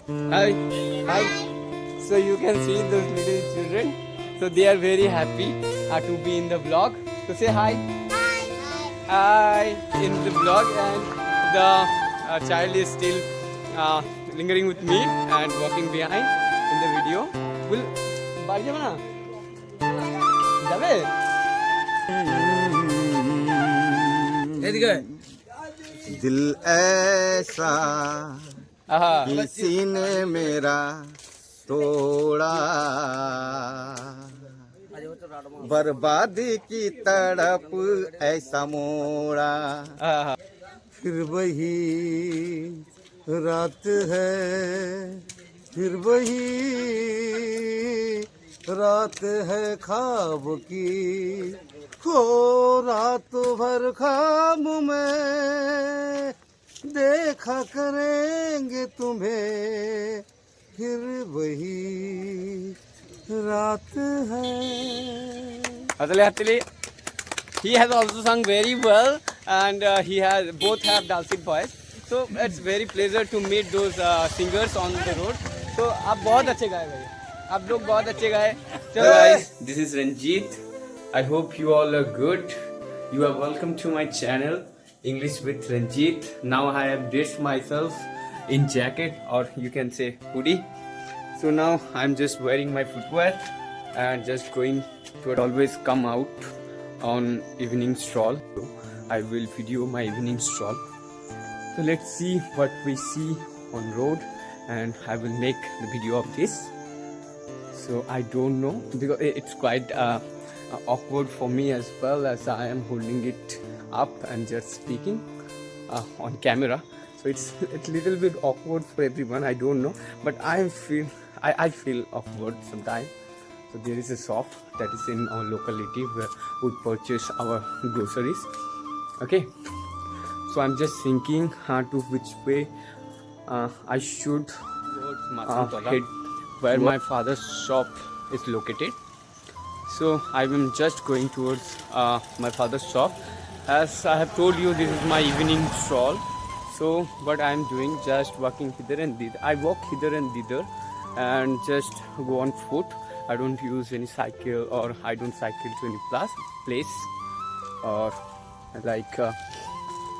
Hi, hi. So you can see those little children. So they are very happy to be in the vlog. So say hi. Hi in the vlog, and the child is still lingering with me and walking behind in the video. Will বাড়ি যাবে না? যাবে? এদিকে दिल ऐसा আহা किसी ने मेरा तोड़ा, बर्बादी की तड़प ऐसा मोड़ा। আহা फिर वही रात है, फिर वही रात है ख्वाब की, हो रात भर ख्वाब में देखा करेंगे तुम्हें, फिर वही रात है। Actually, he has also sung very well, and he has both have dulcet voice. So it's very pleasure to meet those singers on the road. So आप बहुत अच्छे गाए भाई, आप लोग बहुत अच्छे गाए. चलो guys, this is Ranjit. I hope you all are good. You are welcome to my channel English with Ranjit. Now I have dressed myself in jacket, or you can say hoodie. So now I'm just wearing my footwear and just going to always come out on evening stroll. So I will video my evening stroll. So let's see what we see on road, and I will make the video of this. So I don't know, because it's quite awkward for me as well, as I am holding it up and just speaking on camera. So it's a little bit awkward for everyone. I don't know, but I feel awkward sometimes. So there is a shop that is in our locality where we purchase our groceries. Okay, so I'm just thinking to which way I should head where my father's shop is located. So I am just going towards my father's shop. As I have told you, this is my evening stroll. So what I am doing, just walking hither and thither. I walk hither and thither and just go on foot. I don't use any cycle, or I don't cycle to any place, or like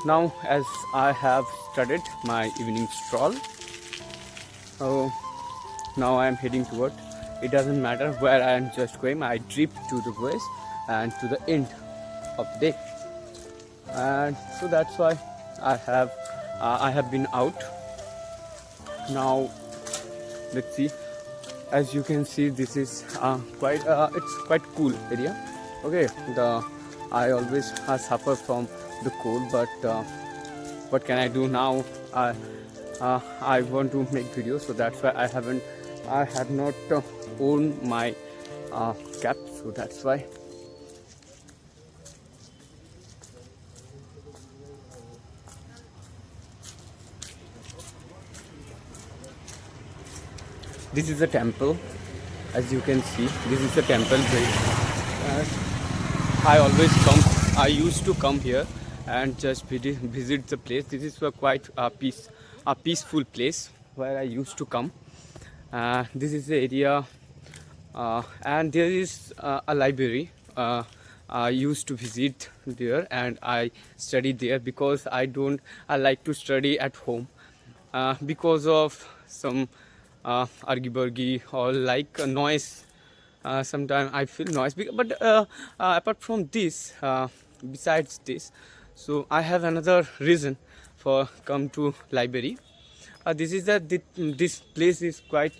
now as I have started my evening stroll. So now I am heading toward, it doesn't matter where I am just going, I trip to the west and to the end of the day. And so that's why I have been out. Now let's see. As you can see, this is quite it's quite cool area. Okay, I always suffer from the cold, but what can I do now? I want to make videos, so that's why I have not worn my cap, so that's why. This is a temple, as you can see. This is a temple where I used to come here and just visit the place. This is a quite peaceful place where I used to come. This is the area, and there is a library. I used to visit there and I studied there, because I like to study at home because of some argy-bargy or like noise. Sometimes I feel noise, but apart from this, besides this, so I have another reason for come to library. This is that this place is quite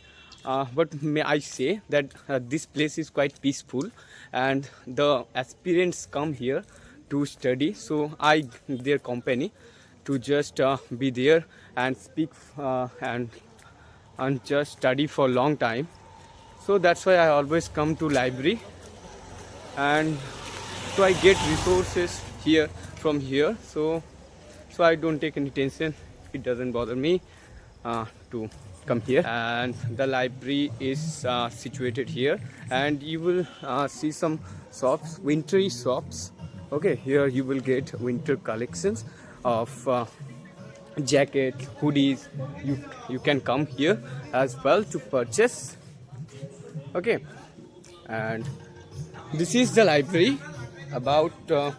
what may I say, that this place is quite peaceful, and the aspirants come here to study, so I their company to just be there and speak and just study for a long time. So that's why I always come to library, and so I get resources here from here. So I don't take any tension. It doesn't bother me to come here. And the library is situated here, and you will see some shops, wintry shops. Okay, here you will get winter collections of jackets, hoodies. You can come here as well to purchase. Okay, and this is the library about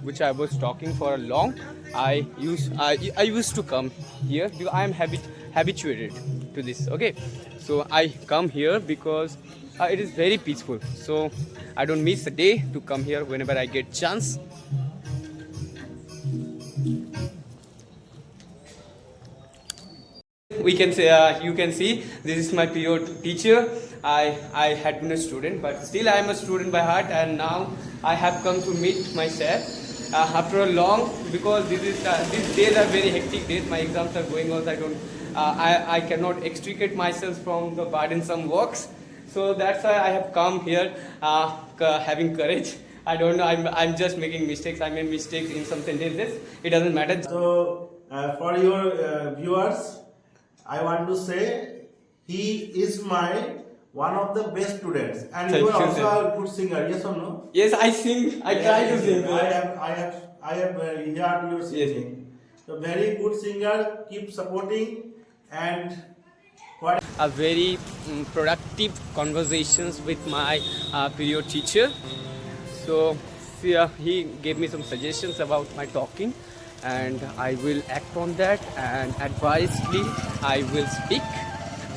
which I was talking for a long. I used to come here because I am habituated to this. Okay, so I come here because it is very peaceful. So I don't miss a day to come here whenever I get chance. We can say you can see this is my period teacher. I had been a student, but still I am a student by heart, and now I have come to meet myself after a long, because these days are very hectic days. My exams are going on, so I cannot extricate myself from the burdensome works. So that's why I have come here having courage. I don't know, I'm just making mistakes. I made mistakes in some sentences. It doesn't matter. So, for your viewers, I want to say he is one of the best students, and Thank you are you, also sir. a good singer. Yes or no? Yes, I sing. I try to sing. I have heard your singing. So very good singer. Keep supporting, and what A very productive conversations with my period teacher. So he gave me some suggestions about my talking, and I will act on that, and advisedly I will speak.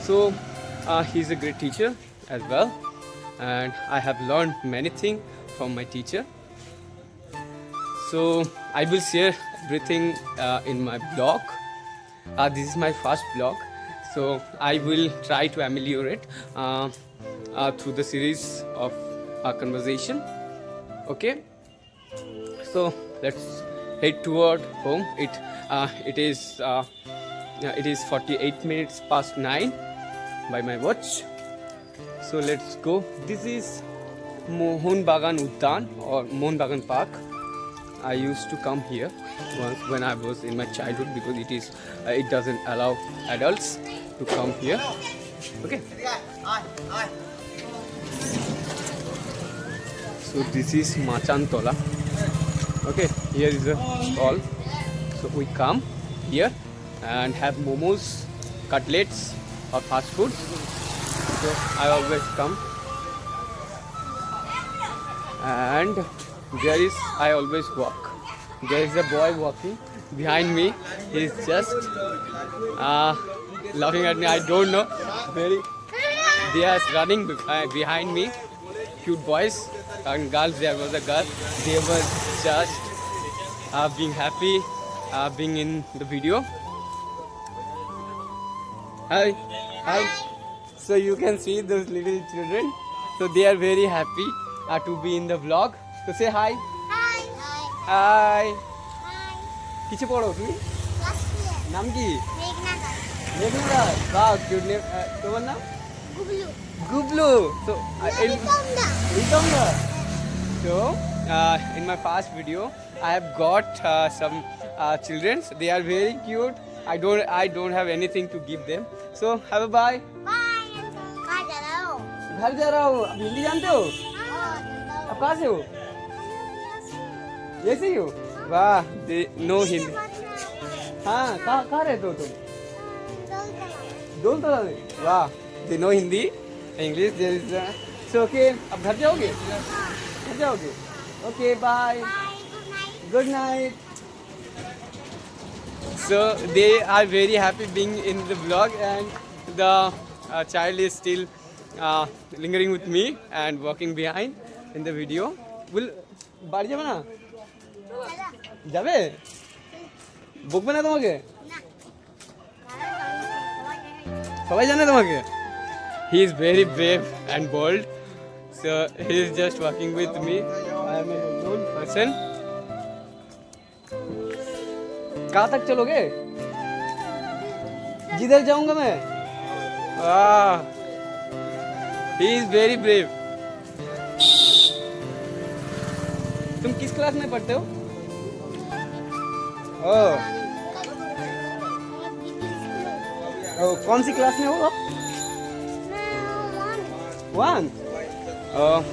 So he's a great teacher as well, and I have learned many things from my teacher. So I will share everything in my blog. This is my first blog, so I will try to ameliorate through the series of conversation. Okay, so let's head toward home. It is 48 minutes past 9 by my watch. So let's go. This is Mohun Bagan Uddan or Mohun Bagan Park. I used to come here once when I was in my childhood, because it doesn't allow adults to come here. Okay. So this is Machantola. Okay, here is a stall. So we come here and have momos, cutlets or fast food. So I always come, and I always walk. There is a boy walking behind me. He is just laughing at me. I don't know. They are running behind me. Cute boys and girls. There was a girl. They were just being happy, being in the video. Hi. So you can see those little children. So they are very happy to be in the vlog. So say hi. Hi. কিছে পড়ো তুমি? নাম কি? মেঘনা। বাহ, cute name. তোমার নাম? Gublu. So Ritomda. So in my past video I have got some children. They are very cute. I don't have anything to give them. So have a bye. घर जा रहा हूँ। आप हिंदी जानते हो? आप कहाँ से हो? ऐसे ही हो? वाह, नो हिंदी। हाँ, कहाँ रहते हो तुम? दौलतला में। वाह, they know Hindi, English. There is so okay. अब घर जाओगे? घर जाओगे? Okay, bye. Good night. So they are very happy being in the vlog, and the child is still lingering with me and walking behind in the video. বাড়ি যাবে না? যাবে? বকবে না তোমাকে? সবাই জানে তোমাকে? He is very brave and bold. So he is just walking with me. I am a known person. कहाँ तक चलोगे? जिधर जाऊंगा मैं. He is very brave. तुम किस क्लास में पढ़ते हो? कौन सी क्लास में हो आप? 1.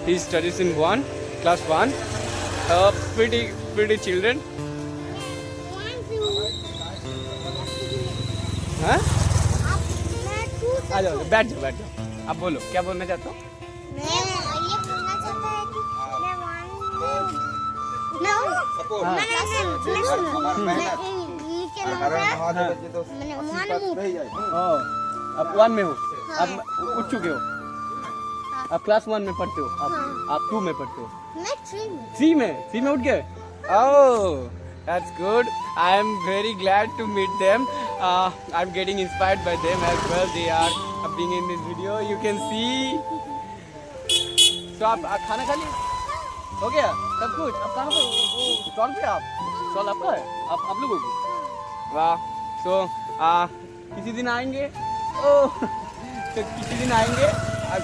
He studies in class 1. Pretty children. हाँ मैं तू आ जाओ बैठ जाओ बैठ जाओ। आप बोलो क्या बोलना चाहते हो? मैं ये बोलना चाहता है कि मैं आप 1 में हो, आप उठ चुके हो, आप क्लास 1 में पढ़ते हो, आप 2 में पढ़ते हो, मैं 3 में 3 में उठ गए। Oh, that's good. I am very glad to meet them. I'm getting inspired by them as well. They are being in this video. You can see. So आप खाना खा लिए? हो गया सब कुछ? आप कहाँ पे? स्टॉल पे आप? स्टॉल आपका है? आप लोगों को? वाह। So किसी दिन आएंगे? ओह, तो किसी दिन आएंगे,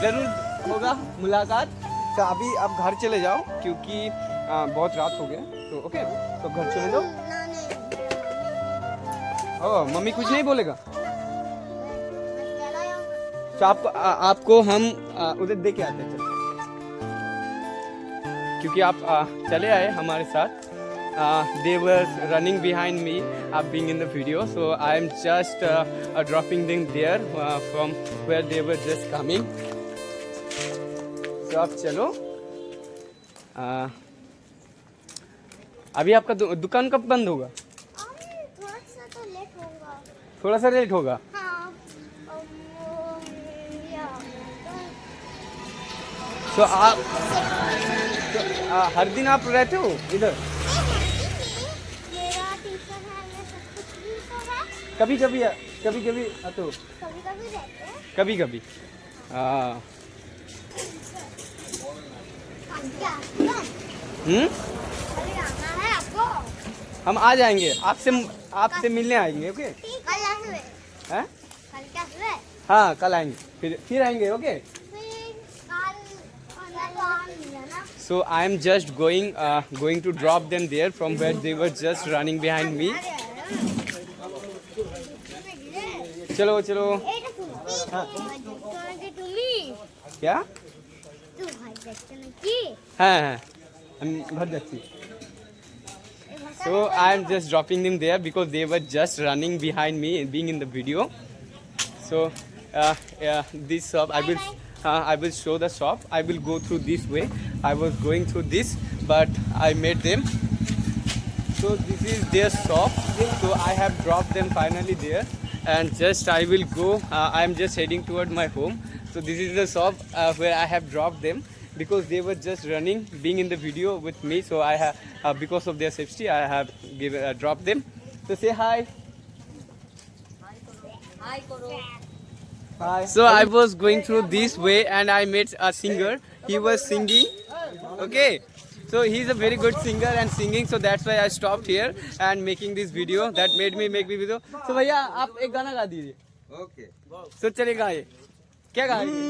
जरूर होगा मुलाकात। तो अभी आप घर चले जाओ क्योंकि बहुत रात हो गया। तो ओके, तो घर चले जाओ। ओह, मम्मी कुछ नहीं बोलेगा? तो आपको हम उधर दे के आते हैं, चलो। क्योंकि आप चले आए हमारे साथ। They were running behind me, being in the video. So I am just dropping them there from where they were just coming. So आप चलो। अभी आपका दुकान कब बंद होगा? थोड़ा सा तो लेट होगा। थोड़ा सा लेट होगा। हाँ, तो आप हर दिन आप रहते हो इधर? मेरा टीचर है, मैं सब कुछ भी तो है। कभी कभी आते हो? कभी-कभी रहते हैं। कभी कभी। अरे आना है आपको? हम आ जाएंगे, आपसे मिलने आएंगे। ओके? कल आएंगे? हैं? कल क्या सुबह? हाँ कल आएंगे, फिर आएंगे। ओके? फिर कल तो आएंगे ना? So I am just going to drop them there from where they were just running behind me. चलो चलो। এটা শুনো তুমি क्या? तू भाई দেখছ নাকি? हाँ हाँ हम घर जाती। So I am just dropping them there because they were just running behind me, being in the video. So this shop I will show the shop. I will go through this way. I was going through this, but I met them. So this is their shop. So I have dropped them finally there, and just I will go. I am just heading toward my home. So this is the shop where I have dropped them because they were just running, being in the video with me. So I have, because of their safety, I have dropped them. So say hi. Hi. So I was going through this way and I met a singer. He was singing. Okay. So he's a very good singer and singing. So that's why I stopped here and making this video. That made me make the video. So भैया आप एक गाना गा दीजिए। Okay. So चलेगा ये। क्या गाएंगे?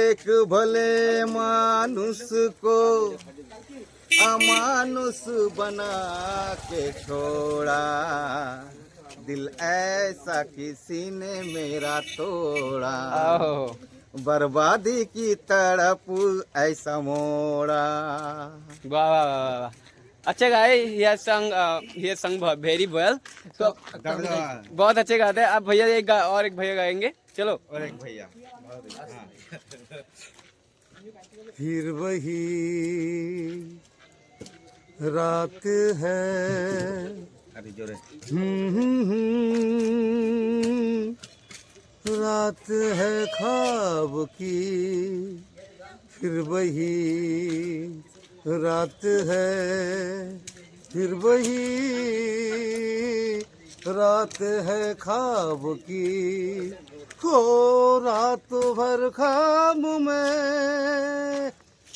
एक भले मानुष को अमानुष बना के छोड़ा, दिल ऐसा किसी ने मेरा तोड़ा, ओह, बर्बादी की तड़प ऐसा मोड़ा। वाह वाह वाह वाह। अच्छा गाए। he has sung very well. So बहुत अच्छे गाते हैं। अब भैया और एक भैया गाएंगे। चलो। और एक भैया। फिर वही रात है, अभी जोरे रात है ख्वाब की, फिर वही रात है, फिर वही रात है ख्वाब की, हो रात भर ख्वाब में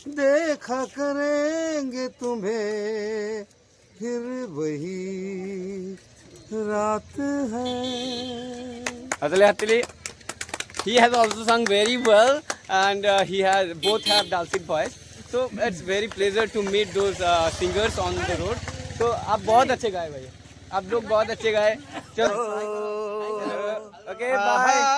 देखा करेंगे तुम्हें, फिर वही रात है। Actually, he has also sung very well, and both have dulcet voice. So it's very pleasure to meet those singers on the road. So आप बहुत अच्छे गाए भैया, आप लोग बहुत अच्छे गाए। चलो, ओके बाय।